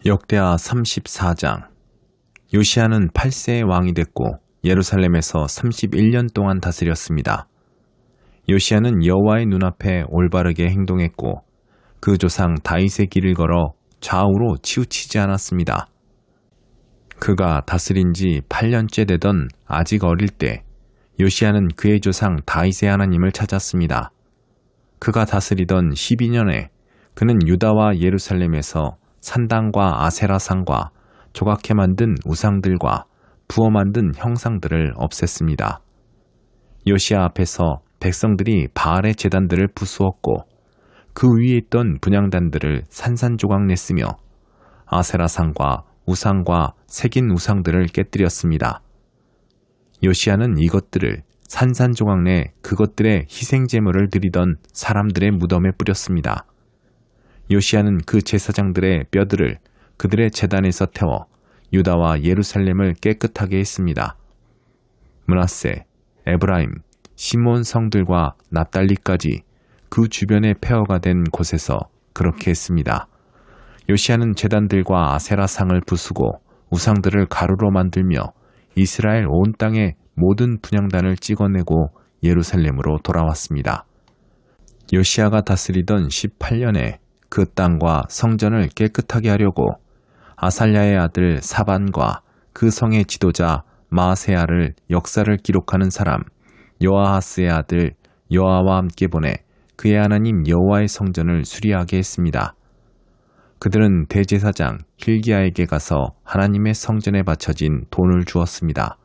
역대하 34장. 요시야는 8세의 왕이 됐고 예루살렘에서 31년 동안 다스렸습니다. 요시야는 여호와의 눈앞에 올바르게 행동했고 그 조상 다윗의 길을 걸어 좌우로 치우치지 않았습니다. 그가 다스린 지 8년째 되던 아직 어릴 때 요시야는 그의 조상 다윗의 하나님을 찾았습니다. 그가 다스리던 12년에 그는 유다와 예루살렘에서 산당과 아세라상과 조각해 만든 우상들과 부어 만든 형상들을 없앴습니다. 요시야 앞에서 백성들이 바알의 제단들을 부수었고 그 위에 있던 분향단들을 산산조각 냈으며 아세라상과 우상과 새긴 우상들을 깨뜨렸습니다. 요시야는 이것들을 산산조각 내 그것들의 희생제물을 드리던 사람들의 무덤에 뿌렸습니다. 요시야는 그 제사장들의 뼈들을 그들의 제단에서 태워 유다와 예루살렘을 깨끗하게 했습니다. 므낫세, 에브라임, 시몬 성들과 납달리까지 그 주변의 폐허가 된 곳에서 그렇게 했습니다. 요시야는 제단들과 아세라상을 부수고 우상들을 가루로 만들며 이스라엘 온 땅의 모든 분향단을 찍어내고 예루살렘으로 돌아왔습니다. 요시야가 다스리던 18년에 그 땅과 성전을 깨끗하게 하려고 아살랴의 아들 사반과 그 성의 지도자 마아세야를 역사를 기록하는 사람 여아하스의 아들 여아와 함께 보내 그의 하나님 여호와의 성전을 수리하게 했습니다. 그들은 대제사장 hil기야에게 가서 하나님의 성전에 바쳐진 돈을 주었습니다.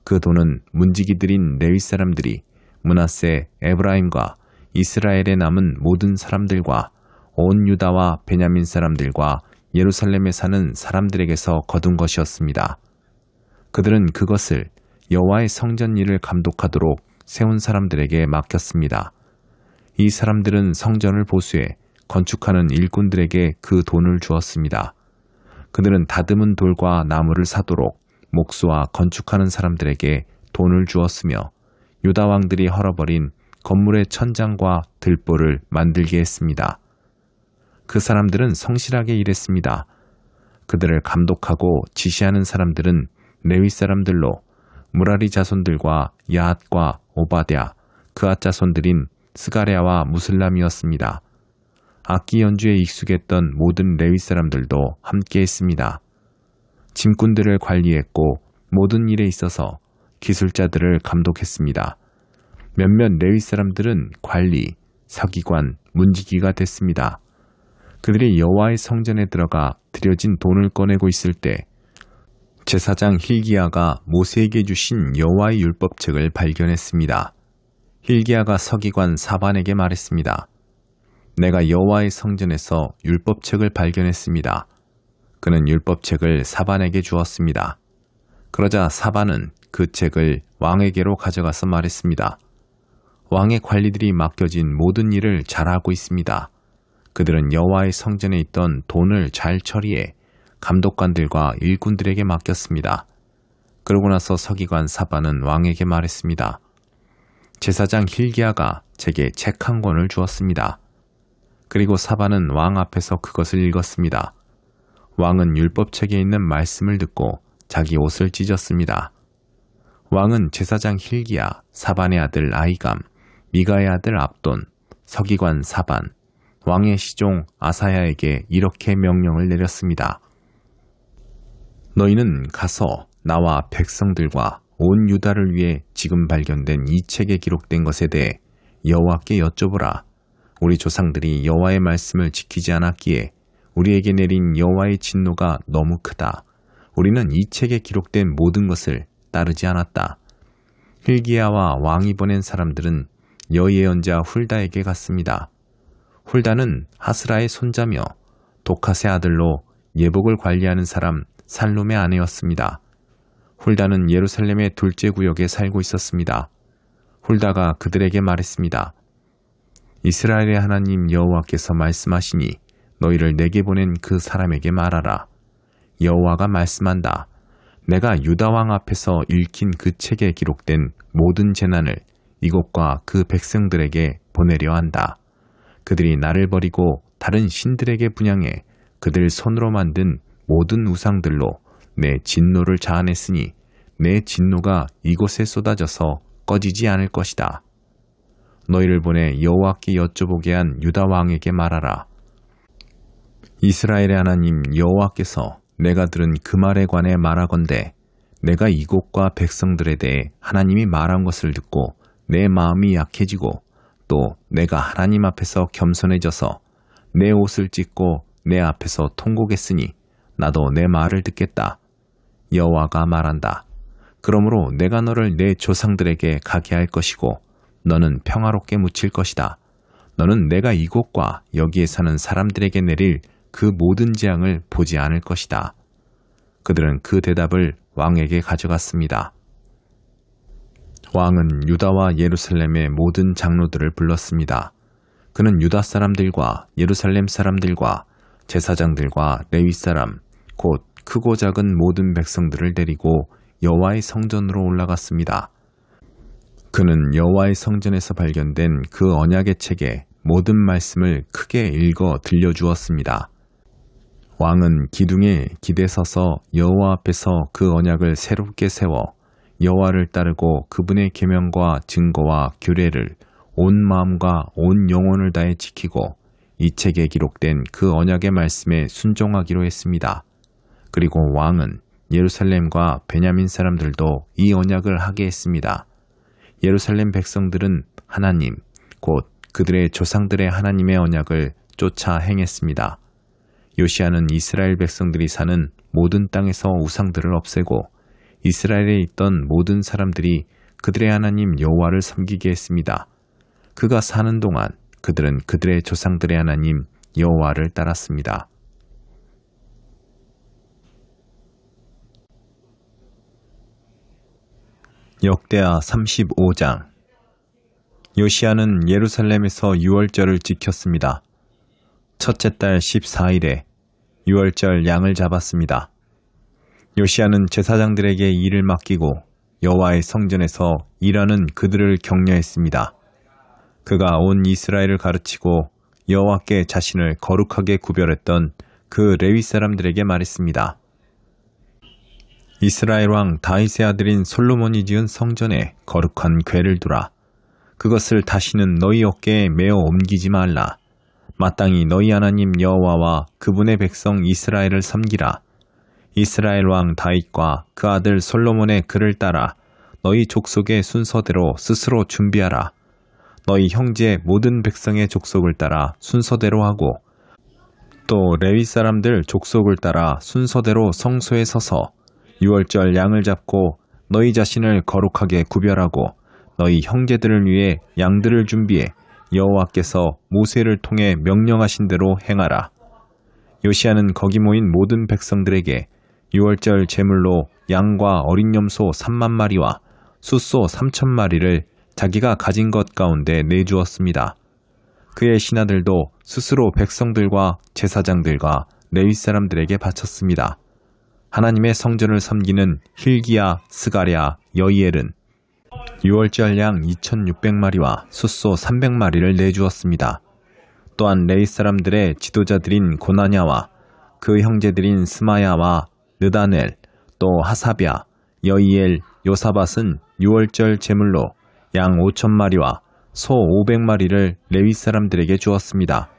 그 돈은 문지기들인 레위 사람들이 므낫세, 에브라임과 이스라엘에 남은 모든 사람들과 온 유다와 베냐민 사람들과 예루살렘에 사는 사람들에게서 거둔 것이었습니다. 그들은 그것을 여호와의 성전 일을 감독하도록 세운 사람들에게 맡겼습니다. 이 사람들은 성전을 보수해 건축하는 일꾼들에게 그 돈을 주었습니다. 그들은 다듬은 돌과 나무를 사도록 목수와 건축하는 사람들에게 돈을 주었으며 유다 왕들이 헐어버린 건물의 천장과 들보를 만들게 했습니다. 그 사람들은 성실하게 일했습니다. 그들을 감독하고 지시하는 사람들은 레위 사람들로 무라리 자손들과 야앗과 오바댜, 그앗 자손들인 스가랴와 무슬람이었습니다. 악기 연주에 익숙했던 모든 레위 사람들도 함께 했습니다. 짐꾼들을 관리했고 모든 일에 있어서 기술자들을 감독했습니다. 몇몇 레위 사람들은 관리, 서기관, 문지기가 됐습니다. 그들이 여호와의 성전에 들어가 드려진 돈을 꺼내고 있을 때 제사장 hil기야가 모세에게 주신 여호와의 율법책을 발견했습니다. hil기야가 서기관 사반에게 말했습니다. 내가 여호와의 성전에서 율법책을 발견했습니다. 그는 율법책을 사반에게 주었습니다. 그러자 사반은 그 책을 왕에게로 가져가서 말했습니다. 왕의 관리들이 맡겨진 모든 일을 잘하고 있습니다. 그들은 여호와의 성전에 있던 돈을 잘 처리해 감독관들과 일꾼들에게 맡겼습니다. 그러고 나서 서기관 사반은 왕에게 말했습니다. 제사장 hil기야가 제게 책 한 권을 주었습니다. 그리고 사반은 왕 앞에서 그것을 읽었습니다. 왕은 율법책에 있는 말씀을 듣고 자기 옷을 찢었습니다. 왕은 제사장 hil기야, 사반의 아들 아히감, 미가의 아들 압돈, 서기관 사반, 왕의 시종 아사야에게 이렇게 명령을 내렸습니다. 너희는 가서 나와 백성들과 온 유다를 위해 지금 발견된 이 책에 기록된 것에 대해 여호와께 여쭤보라. 우리 조상들이 여호와의 말씀을 지키지 않았기에 우리에게 내린 여호와의 진노가 너무 크다. 우리는 이 책에 기록된 모든 것을 따르지 않았다. hil기야와 왕이 보낸 사람들은 여예언자 훌다에게 갔습니다. 훌다는 하스라의 손자며 도카스의 아들로 예복을 관리하는 사람 살룸의 아내였습니다. 훌다는 예루살렘의 둘째 구역에 살고 있었습니다. 훌다가 그들에게 말했습니다. 이스라엘의 하나님 여호와께서 말씀하시니 너희를 내게 보낸 그 사람에게 말하라. 여호와가 말씀한다. 내가 유다 왕 앞에서 읽힌 그 책에 기록된 모든 재난을 이곳과 그 백성들에게 보내려 한다. 그들이 나를 버리고 다른 신들에게 분향해 그들 손으로 만든 모든 우상들로 내 진노를 자아냈으니 내 진노가 이곳에 쏟아져서 꺼지지 않을 것이다. 너희를 보내 여호와께 여쭤보게 한 유다 왕에게 말하라. 이스라엘의 하나님 여호와께서 내가 들은 그 말에 관해 말하건대 내가 이곳과 백성들에 대해 하나님이 말한 것을 듣고 내 마음이 약해지고 또 내가 하나님 앞에서 겸손해져서 내 옷을 찢고 내 앞에서 통곡했으니 나도 내 말을 듣겠다. 여호와가 말한다. 그러므로 내가 너를 내 조상들에게 가게 할 것이고 너는 평화롭게 묻힐 것이다. 너는 내가 이곳과 여기에 사는 사람들에게 내릴 그 모든 재앙을 보지 않을 것이다. 그들은 그 대답을 왕에게 가져갔습니다. 왕은 유다와 예루살렘의 모든 장로들을 불렀습니다. 그는 유다 사람들과 예루살렘 사람들과 제사장들과 레위 사람, 곧 크고 작은 모든 백성들을 데리고 여호와의 성전으로 올라갔습니다. 그는 여호와의 성전에서 발견된 그 언약의 책에 모든 말씀을 크게 읽어 들려주었습니다. 왕은 기둥에 기대 서서 여호와 앞에서 그 언약을 새롭게 세워 여호와를 따르고 그분의 계명과 증거와 규례를 온 마음과 온 영혼을 다해 지키고 이 책에 기록된 그 언약의 말씀에 순종하기로 했습니다. 그리고 왕은 예루살렘과 베냐민 사람들도 이 언약을 하게 했습니다. 예루살렘 백성들은 하나님, 곧 그들의 조상들의 하나님의 언약을 쫓아 행했습니다. 요시야는 이스라엘 백성들이 사는 모든 땅에서 우상들을 없애고 이스라엘에 있던 모든 사람들이 그들의 하나님 여호와를 섬기게 했습니다. 그가 사는 동안 그들은 그들의 조상들의 하나님 여호와를 따랐습니다. 역대하 35장. 요시야는 예루살렘에서 유월절을 지켰습니다. 첫째 달 14일에 유월절 양을 잡았습니다. 요시야는 제사장들에게 일을 맡기고 여호와의 성전에서 일하는 그들을 격려했습니다. 그가 온 이스라엘을 가르치고 여호와께 자신을 거룩하게 구별했던 그 레위 사람들에게 말했습니다. 이스라엘 왕 다윗의 아들인 솔로몬이 지은 성전에 거룩한 궤를 두라. 그것을 다시는 너희 어깨에 메어 옮기지 말라. 마땅히 너희 하나님 여호와와 그분의 백성 이스라엘을 섬기라. 이스라엘 왕 다윗과 그 아들 솔로몬의 글을 따라 너희 족속의 순서대로 스스로 준비하라. 너희 형제 모든 백성의 족속을 따라 순서대로 하고 또 레위 사람들 족속을 따라 순서대로 성소에 서서 유월절 양을 잡고 너희 자신을 거룩하게 구별하고 너희 형제들을 위해 양들을 준비해 여호와께서 모세를 통해 명령하신 대로 행하라. 요시야는 거기 모인 모든 백성들에게 유월절 제물로 양과 어린 염소 3만 마리와 숫소 3천 마리를 자기가 가진 것 가운데 내주었습니다. 그의 신하들도 스스로 백성들과 제사장들과 레위 사람들에게 바쳤습니다. 하나님의 성전을 섬기는 힐기야, 스가랴, 여이엘은 유월절 양 2,600마리와 숫소 300마리를 내주었습니다. 또한 레위 사람들의 지도자들인 고나냐와 그 형제들인 스마야와 느다넬, 또 하사랴, 여이엘, 요사밧은 유월절 제물로 양 5,000마리와 소 500마리를 레위 사람들에게 주었습니다.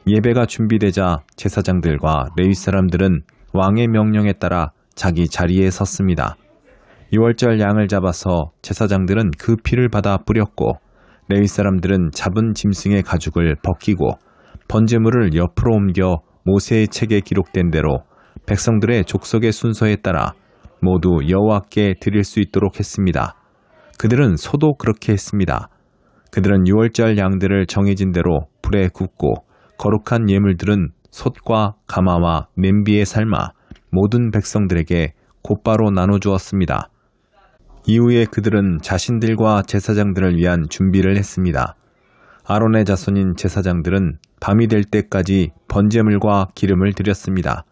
예배가 준비되자 제사장들과 레위 사람들은 왕의 명령에 따라 자기 자리에 섰습니다. 유월절 양을 잡아서 제사장들은 그 피를 받아 뿌렸고 레위 사람들은 잡은 짐승의 가죽을 벗기고 번제물을 옆으로 옮겨 모세의 책에 기록된 대로 백성들의 족속의 순서에 따라 모두 여호와께 드릴 수 있도록 했습니다. 그들은 소도 그렇게 했습니다. 그들은 유월절 양들을 정해진 대로 불에 굽고 거룩한 예물들은 솥과 가마와 냄비에 삶아 모든 백성들에게 곧바로 나눠주었습니다. 이후에 그들은 자신들과 제사장들을 위한 준비를 했습니다. 아론의 자손인 제사장들은 밤이 될 때까지 번제물과 기름을 드렸습니다.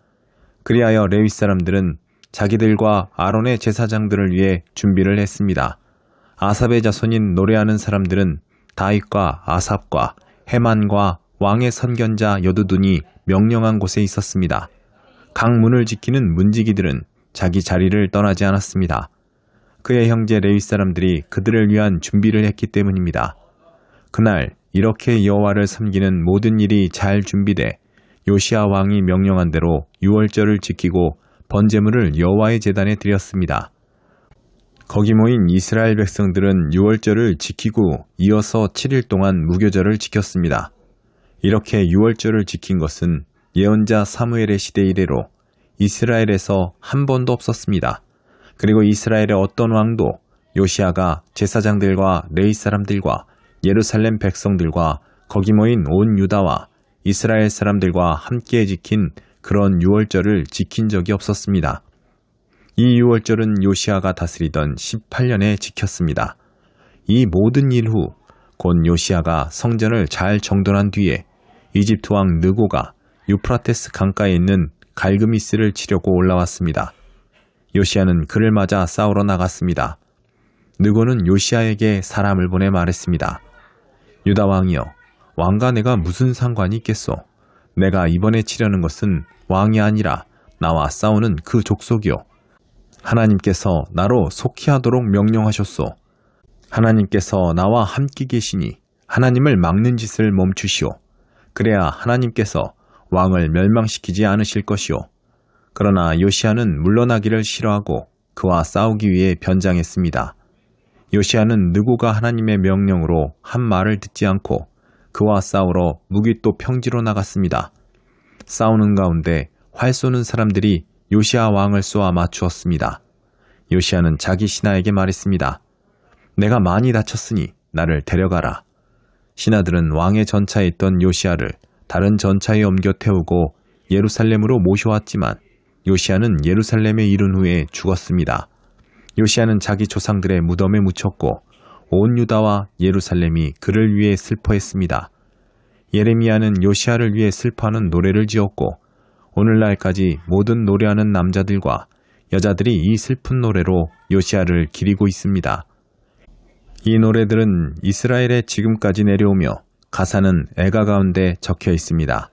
그리하여 레위 사람들은 자기들과 아론의 제사장들을 위해 준비를 했습니다. 아삽의 자손인 노래하는 사람들은 다윗과 아삽과 헤만과 왕의 선견자 여두둔이 명령한 곳에 있었습니다. 각 문을 지키는 문지기들은 자기 자리를 떠나지 않았습니다. 그의 형제 레위 사람들이 그들을 위한 준비를 했기 때문입니다. 그날 이렇게 여호와를 섬기는 모든 일이 잘 준비돼 요시야 왕이 명령한 대로 유월절을 지키고 번제물을 여호와의 제단에 드렸습니다. 거기 모인 이스라엘 백성들은 유월절을 지키고 이어서 7일 동안 무교절을 지켰습니다. 이렇게 유월절을 지킨 것은 예언자 사무엘의 시대 이래로 이스라엘에서 한 번도 없었습니다. 그리고 이스라엘의 어떤 왕도 요시야가 제사장들과 레위 사람들과 예루살렘 백성들과 거기 모인 온 유다와 이스라엘 사람들과 함께 지킨 그런 유월절을 지킨 적이 없었습니다. 이 유월절은 요시야가 다스리던 18년에 지켰습니다. 이 모든 일 후 곧 요시야가 성전을 잘 정돈한 뒤에 이집트 왕 느고가 유프라테스 강가에 있는 갈그미스를 치려고 올라왔습니다. 요시야는 그를 맞아 싸우러 나갔습니다. 느고는 요시야에게 사람을 보내 말했습니다. 유다 왕이여, 왕과 내가 무슨 상관이 있겠소? 내가 이번에 치려는 것은 왕이 아니라 나와 싸우는 그 족속이요. 하나님께서 나로 속히하도록 명령하셨소. 하나님께서 나와 함께 계시니 하나님을 막는 짓을 멈추시오. 그래야 하나님께서 왕을 멸망시키지 않으실 것이오. 그러나 요시야는 물러나기를 싫어하고 그와 싸우기 위해 변장했습니다. 요시야는 느고가 하나님의 명령으로 한 말을 듣지 않고 그와 싸우러 무기또 평지로 나갔습니다. 싸우는 가운데 활 쏘는 사람들이 요시야 왕을 쏘아 맞추었습니다. 요시야는 자기 신하에게 말했습니다. 내가 많이 다쳤으니 나를 데려가라. 신하들은 왕의 전차에 있던 요시야를 다른 전차에 옮겨 태우고 예루살렘으로 모셔왔지만 요시야는 예루살렘에 이른 후에 죽었습니다. 요시야는 자기 조상들의 무덤에 묻혔고 온 유다와 예루살렘이 그를 위해 슬퍼했습니다. 예레미야는 요시야를 위해 슬퍼하는 노래를 지었고 오늘날까지 모든 노래하는 남자들과 여자들이 이 슬픈 노래로 요시야를 기리고 있습니다. 이 노래들은 이스라엘에 지금까지 내려오며 가사는 애가 가운데 적혀 있습니다.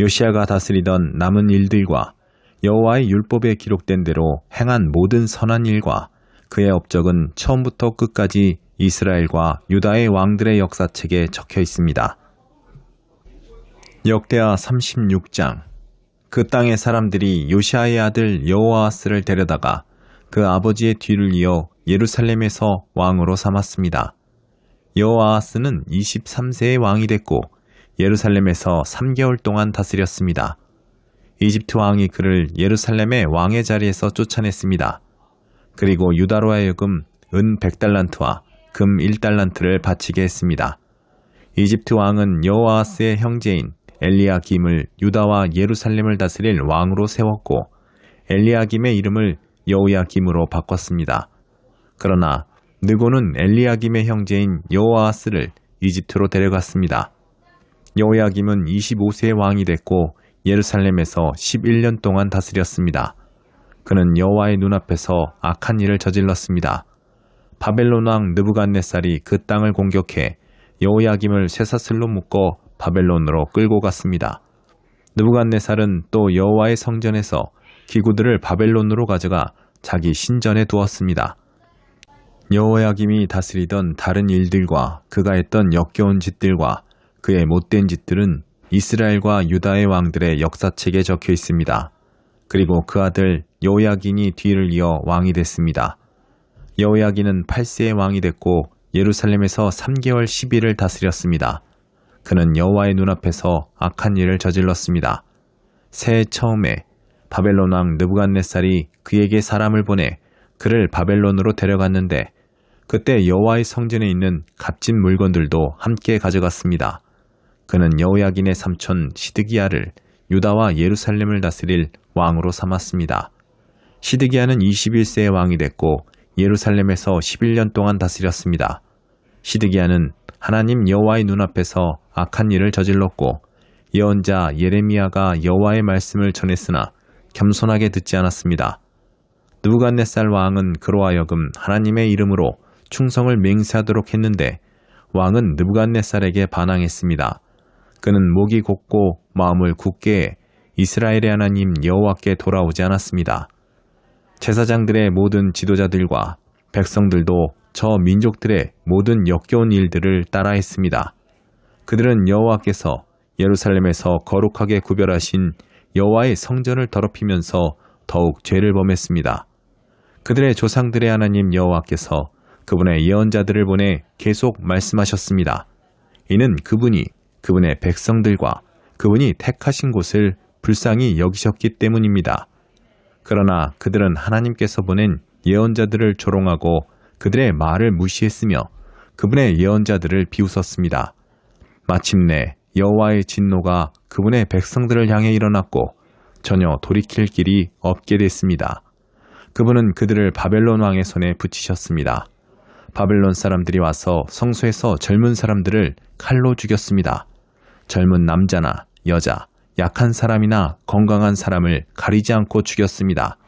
요시야가 다스리던 남은 일들과 여호와의 율법에 기록된 대로 행한 모든 선한 일과 그의 업적은 처음부터 끝까지 이스라엘과 유다의 왕들의 역사책에 적혀 있습니다. 역대하 36장. 그 땅의 사람들이 요시야의 아들 여호아하스를 데려다가 그 아버지의 뒤를 이어 예루살렘에서 왕으로 삼았습니다. 여호아하스는 23세의 왕이 됐고 예루살렘에서 3개월 동안 다스렸습니다. 이집트 왕이 그를 예루살렘의 왕의 자리에서 쫓아냈습니다. 그리고 유다로 하여금 은 100달란트와 금 1달란트를 바치게 했습니다. 이집트 왕은 여호아하스의 형제인 엘리야김을 유다와 예루살렘을 다스릴 왕으로 세웠고 엘리야김의 이름을 여호야김으로 바꿨습니다. 그러나 느고는 엘리야김의 형제인 여호아하스를 이집트로 데려갔습니다. 여호야김은 25세의 왕이 됐고 예루살렘에서 11년 동안 다스렸습니다. 그는 여호와의 눈앞에서 악한 일을 저질렀습니다. 바벨론 왕 느부갓네살이 그 땅을 공격해 여호야김을 쇠사슬로 묶어 바벨론으로 끌고 갔습니다. 느부갓네살은 또 여호와의 성전에서 기구들을 바벨론으로 가져가 자기 신전에 두었습니다. 여호야김이 다스리던 다른 일들과 그가 했던 역겨운 짓들과 그의 못된 짓들은 이스라엘과 유다의 왕들의 역사책에 적혀 있습니다. 그리고 그 아들 여호야긴이 뒤를 이어 왕이 됐습니다. 여호야긴은 8세의 왕이 됐고 예루살렘에서 3개월 10일을 다스렸습니다. 그는 여호와의 눈앞에서 악한 일을 저질렀습니다. 새해 처음에 바벨론 왕 느부갓네살이 그에게 사람을 보내 그를 바벨론으로 데려갔는데 그때 여호와의 성전에 있는 값진 물건들도 함께 가져갔습니다. 그는 여호야긴의 삼촌 시드기야를 유다와 예루살렘을 다스릴 왕으로 삼았습니다. 시드기야는 21세의 왕이 됐고 예루살렘에서 11년 동안 다스렸습니다. 시드기야는 하나님 여호와의 눈앞에서 악한 일을 저질렀고 예언자 예레미야가 여호와의 말씀을 전했으나 겸손하게 듣지 않았습니다. 느부갓네살 왕은 그로 하여금 하나님의 이름으로 충성을 맹세하도록 했는데 왕은 느부갓네살에게 반항했습니다. 그는 목이 곧고 마음을 굳게 해 이스라엘의 하나님 여호와께 돌아오지 않았습니다. 제사장들의 모든 지도자들과 백성들도 저 민족들의 모든 역겨운 일들을 따라했습니다. 그들은 여호와께서 예루살렘에서 거룩하게 구별하신 여호와의 성전을 더럽히면서 더욱 죄를 범했습니다. 그들의 조상들의 하나님 여호와께서 그분의 예언자들을 보내 계속 말씀하셨습니다. 이는 그분이 그분의 백성들과 그분이 택하신 곳을 불쌍히 여기셨기 때문입니다. 그러나 그들은 하나님께서 보낸 예언자들을 조롱하고 그들의 말을 무시했으며 그분의 예언자들을 비웃었습니다. 마침내 여호와의 진노가 그분의 백성들을 향해 일어났고 전혀 돌이킬 길이 없게 됐습니다. 그분은 그들을 바벨론 왕의 손에 붙이셨습니다. 바벨론 사람들이 와서 성소에서 젊은 사람들을 칼로 죽였습니다. 젊은 남자나 여자, 약한 사람이나 건강한 사람을 가리지 않고 죽였습니다.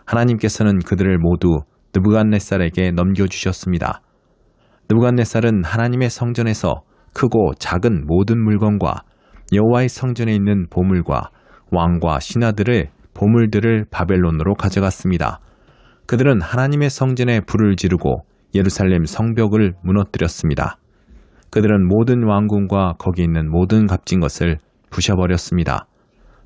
하나님께서는 그들을 모두 느부갓네살에게 넘겨주셨습니다. 느부갓네살은 하나님의 성전에서 크고 작은 모든 물건과 여호와의 성전에 있는 보물과 왕과 신하들의 보물들을 바벨론으로 가져갔습니다. 그들은 하나님의 성전에 불을 지르고 예루살렘 성벽을 무너뜨렸습니다. 그들은 모든 왕궁과 거기 있는 모든 값진 것을 부셔버렸습니다.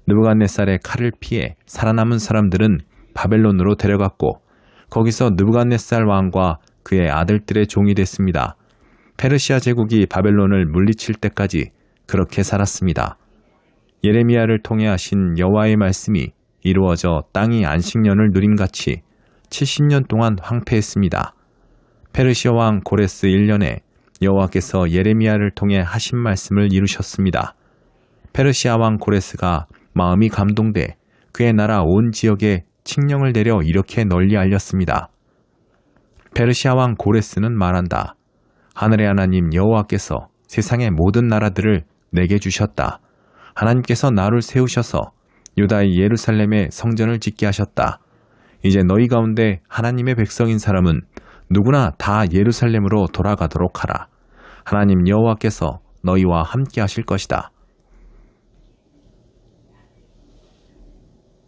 느부갓네살의 칼을 피해 살아남은 사람들은 바벨론으로 데려갔고 거기서 느부갓네살 왕과 그의 아들들의 종이 됐습니다. 페르시아 제국이 바벨론을 물리칠 때까지 그렇게 살았습니다. 예레미야를 통해 하신 여호와의 말씀이 이루어져 땅이 안식년을 누림같이 70년 동안 황폐했습니다. 페르시아 왕 고레스 1년에 여호와께서 예레미야를 통해 하신 말씀을 이루셨습니다. 페르시아 왕 고레스가 마음이 감동돼 그의 나라 온 지역에 칙령을 내려 이렇게 널리 알렸습니다. 페르시아 왕 고레스는 말한다. 하늘의 하나님 여호와께서 세상의 모든 나라들을 내게 주셨다. 하나님께서 나를 세우셔서 유다의 예루살렘에 성전을 짓게 하셨다. 이제 너희 가운데 하나님의 백성인 사람은 누구나 다 예루살렘으로 돌아가도록 하라. 하나님 여호와께서 너희와 함께 하실 것이다.